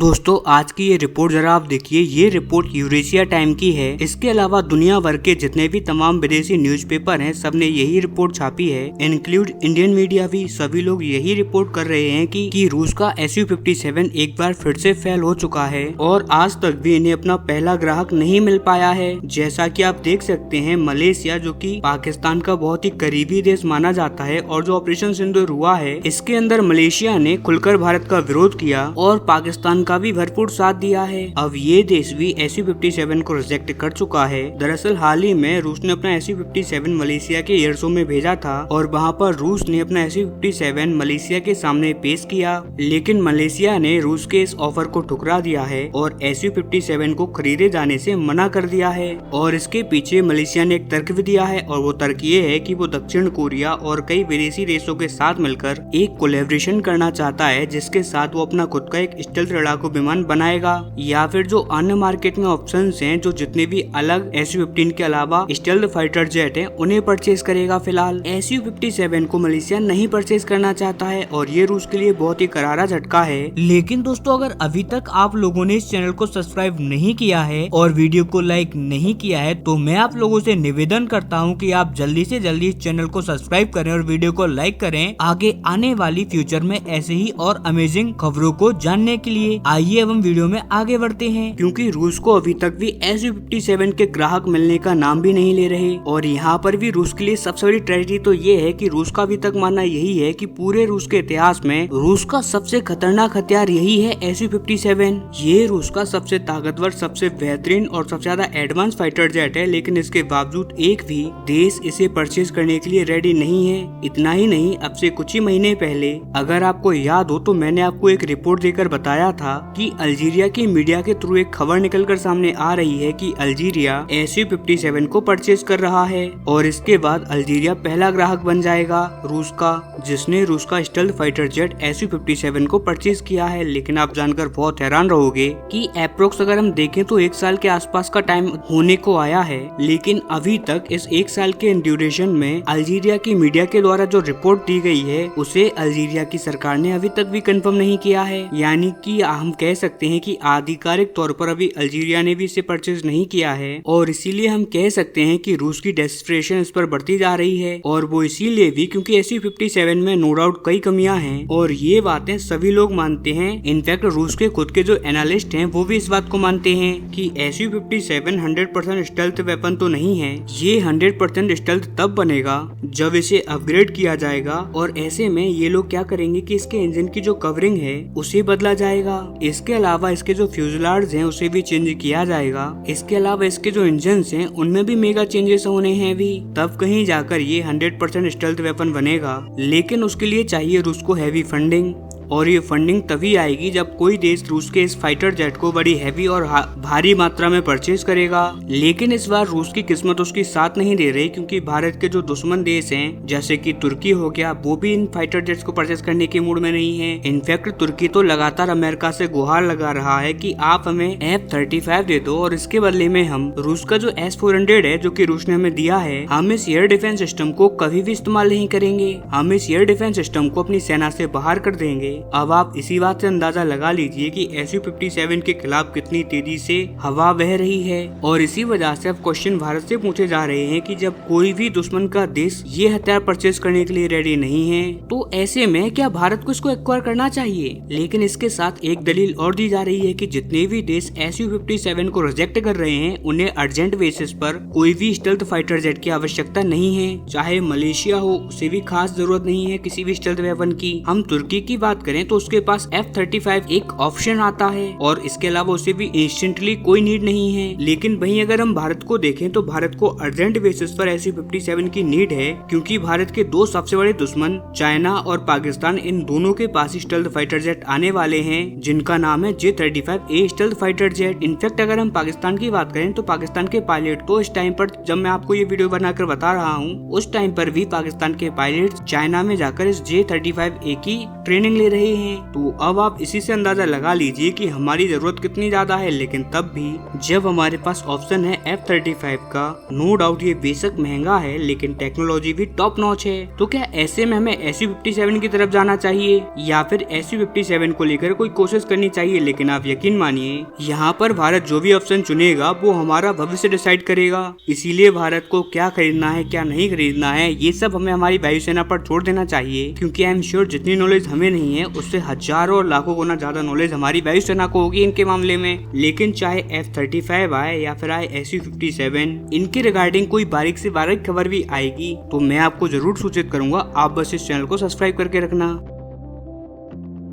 दोस्तों आज की ये रिपोर्ट जरा आप देखिए। ये रिपोर्ट यूरेशिया टाइम की है। इसके अलावा दुनिया भर के जितने भी तमाम विदेशी न्यूज़पेपर हैं सबने यही रिपोर्ट छापी है, इंक्लूड इंडियन मीडिया भी। सभी लोग यही रिपोर्ट कर रहे हैं कि रूस का SU-57 एक बार फिर से फेल हो चुका है और आज तक भी इन्हें अपना पहला ग्राहक नहीं मिल पाया है। जैसा कि आप देख सकते हैं, मलेशिया जो कि पाकिस्तान का बहुत ही करीबी देश माना जाता है और जो ऑपरेशन सिंदूर हुआ है इसके अंदर मलेशिया ने खुलकर भारत का विरोध किया और पाकिस्तान का भी भरपूर साथ दिया है। अब ये देश भी SU-57 को रिजेक्ट कर चुका है। दरअसल हाल ही में रूस ने अपना SU-57 मलेशिया के एयरशो में भेजा था और वहाँ पर रूस ने अपना SU-57 मलेशिया के सामने पेश किया, लेकिन मलेशिया ने रूस के इस ऑफर को ठुकरा दिया है और SU-57 को खरीदे जाने से मना कर दिया है। और इसके पीछे मलेशिया ने एक तर्क भी दिया है और वो तर्क ये है कि वो दक्षिण कोरिया और कई विदेशी देशों के साथ मिलकर एक कोलैबोरेशन करना चाहता है, जिसके साथ वो अपना खुद का एक स्टेल्थ लड़ाकू विमान बनाएगा या फिर जो अन्य मार्केट में ऑप्शंस हैं, जो जितने भी अलग SU-15 के अलावा स्टेल्थ फाइटर जेट हैं उन्हें परचेज करेगा। फिलहाल SU-57 को मलेशिया नहीं परचेज करना चाहता है और ये रूस के लिए बहुत ही करारा झटका है। लेकिन दोस्तों अगर अभी तक आप लोगों ने इस चैनल को सब्सक्राइब नहीं किया है और वीडियो को लाइक नहीं किया है तो मैं आप लोगों से निवेदन करता हूँ कि आप जल्दी से जल्दी इस चैनल को सब्सक्राइब करें और वीडियो को लाइक करें आगे आने वाली फ्यूचर में ऐसे ही और अमेजिंग खबरों को जानने के लिए। आइए अब हम वीडियो में आगे बढ़ते हैं, क्योंकि रूस को अभी तक भी SU-57 के ग्राहक मिलने का नाम भी नहीं ले रहे। और यहाँ पर भी रूस के लिए सबसे बड़ी ट्रेजेडी तो ये है कि रूस का अभी तक मानना यही है कि पूरे रूस के इतिहास में रूस का सबसे खतरनाक हथियार यही है SU-57। ये रूस का सबसे ताकतवर, सबसे बेहतरीन और सबसे ज्यादा एडवांस फाइटर जेट है, लेकिन इसके बावजूद एक भी देश इसे परचेज करने के लिए रेडी नहीं है। इतना ही नहीं, अब से कुछ ही महीने पहले अगर आपको याद हो तो मैंने आपको एक रिपोर्ट देकर बताया था कि अल्जीरिया की मीडिया के थ्रू एक खबर निकलकर सामने आ रही है कि अल्जीरिया SU-57 को परचेज कर रहा है और इसके बाद अल्जीरिया पहला ग्राहक बन जाएगा रूस का, जिसने रूस का स्टेल्थ फाइटर जेट SU-57 को परचेज किया है। लेकिन आप जानकर बहुत हैरान रहोगे कि अप्रोक्स अगर हम देखें तो एक साल के आसपास का टाइम होने को आया है, लेकिन अभी तक इस एक साल के ड्यूरेशन में अल्जीरिया की मीडिया के द्वारा जो रिपोर्ट दी गई है उसे अल्जीरिया की सरकार ने अभी तक भी कंफर्म नहीं किया है। यानी कि हम कह सकते हैं कि आधिकारिक तौर पर अभी अल्जीरिया ने भी इसे परचेज नहीं किया है और इसीलिए हम कह सकते हैं कि रूस की डेस्परेशन इस पर बढ़ती जा रही है। और वो इसीलिए भी क्योंकि SU-57 में नो डाउट कई कमियां हैं और ये बातें सभी लोग मानते हैं। इनफैक्ट रूस के खुद के जो एनालिस्ट हैं वो भी इस बात को मानते हैं कि SU-57 100% स्टेल्थ वेपन तो नहीं है। ये 100% स्टेल्थ तब बनेगा जब इसे अपग्रेड किया जाएगा और ऐसे में ये लोग क्या करेंगे कि इसके इंजन की जो कवरिंग है उसे बदला जाएगा। इसके अलावा इसके जो फ्यूजलार्ड्स हैं उसे भी चेंज किया जाएगा। इसके अलावा इसके जो इंजन्स हैं उनमें भी मेगा चेंजेस होने हैं भी, तब कहीं जाकर ये 100% स्टेल्थ वेपन बनेगा। लेकिन उसके लिए चाहिए रूस को हैवी फंडिंग और ये फंडिंग तभी आएगी जब कोई देश रूस के इस फाइटर जेट को बड़ी हैवी और भारी मात्रा में परचेज करेगा। लेकिन इस बार रूस की किस्मत उसकी साथ नहीं दे रही, क्योंकि भारत के जो दुश्मन देश हैं जैसे कि तुर्की हो गया, वो भी इन फाइटर जेट्स को परचेज करने के मूड में नहीं है। इनफैक्ट तुर्की तो लगातार अमेरिका से गुहार लगा रहा है कि आप हमें F-35 दे दो और इसके बदले में हम रूस का जो S-400 है जो कि रूस ने हमें दिया है, हम इस एयर डिफेंस सिस्टम को कभी भी इस्तेमाल नहीं करेंगे। हम इस एयर डिफेंस सिस्टम को अपनी सेना से बाहर कर देंगे। अब आप इसी बात से अंदाजा लगा लीजिए कि SU-57 के खिलाफ कितनी तेजी से हवा बह रही है। और इसी वजह से अब क्वेश्चन भारत से पूछे जा रहे हैं कि जब कोई भी दुश्मन का देश ये हथियार परचेज करने के लिए रेडी नहीं है तो ऐसे में क्या भारत को इसको एक्वायर करना चाहिए। लेकिन इसके साथ एक दलील और दी जा रही है कि जितने भी देश SU-57 को रिजेक्ट कर रहे हैं उन्हें अर्जेंट बेसिस पर कोई भी स्टेल्थ फाइटर जेट की आवश्यकता नहीं है। चाहे मलेशिया हो, उसे भी खास जरूरत नहीं है किसी भी स्टेल्थ वेपन की। हम तुर्की की बात करें तो उसके पास F-35 एक ऑप्शन आता है और इसके अलावा उसे भी इंस्टेंटली कोई नीड नहीं है। लेकिन वहीं अगर हम भारत को देखें तो भारत को अर्जेंट बेसिस पर SU-57 की नीड है, क्योंकि भारत के दो सबसे बड़े दुश्मन चाइना और पाकिस्तान, इन दोनों के पास स्टेल्थ फाइटर जेट आने वाले हैं जिनका नाम है J-35A stealth fighter jet. In fact अगर हम पाकिस्तान की बात करें तो पाकिस्तान के पायलट तो इस टाइम पर, जब मैं आपको ये वीडियो बनाकर बता रहा हूँ, उस टाइम पर भी पाकिस्तान के पायलट चाइना में जाकर इस J-35A की ट्रेनिंग ले रहे हैं। तो अब आप इसी से अंदाजा लगा लीजिए कि हमारी जरूरत कितनी ज्यादा है। लेकिन तब भी जब हमारे पास ऑप्शन है F-35 का, नो डाउट ये बेशक महंगा है लेकिन टेक्नोलॉजी भी टॉप नॉच है। तो क्या ऐसे में हमें SU-57 की तरफ जाना चाहिए या फिर SU-57 को लेकर कोई कोशिश करनी चाहिए? लेकिन आप यकीन मानिए यहाँ पर भारत जो भी ऑप्शन चुनेगा वो हमारा भविष्य डिसाइड करेगा। इसीलिए भारत को क्या खरीदना है क्या नहीं खरीदना है ये सब हमें हमारी वायुसेना पर छोड़ देना चाहिए, क्योंकि आई एम श्योर जितनी नॉलेज हमें नहीं है उससे हजारों और लाखों गुना ज्यादा नॉलेज हमारी वायुसेना को होगी इनके मामले में। लेकिन चाहे F-35 आए या फिर आए SU-57, इनके रिगार्डिंग कोई बारीक से बारीक खबर भी आएगी तो मैं आपको जरूर सूचित करूंगा। आप बस इस चैनल को सब्सक्राइब करके रखना।